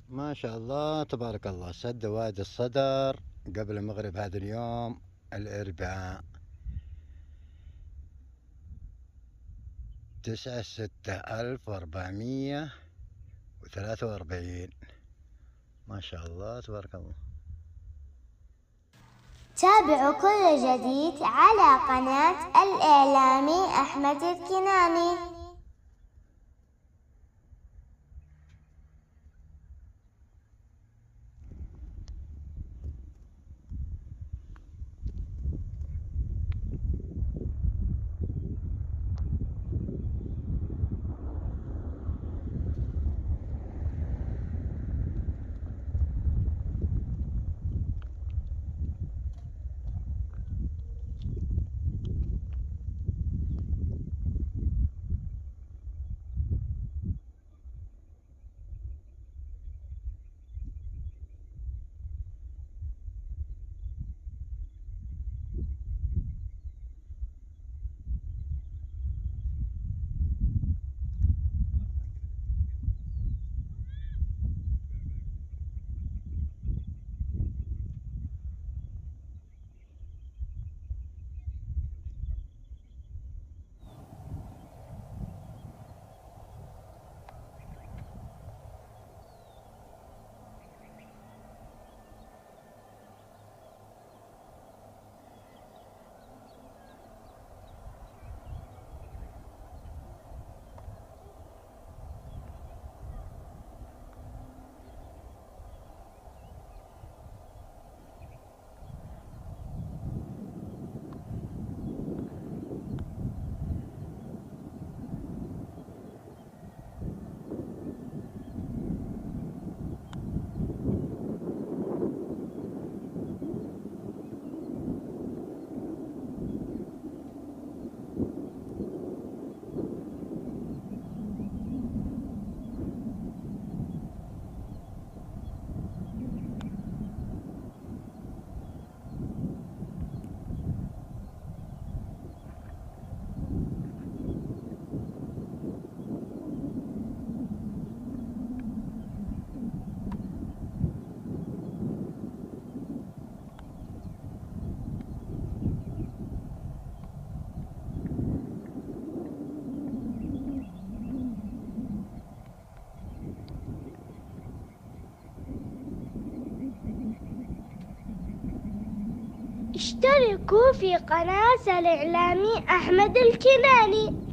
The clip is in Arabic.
ما شاء الله تبارك الله. سد وادي الصدر قبل المغرب هذا اليوم الأربعاء 96,443. ما شاء الله تبارك الله. تابعوا كل جديد على قناة الإعلامي أحمد الكناني. اشتركوا في قناة الإعلامي أحمد الكناني.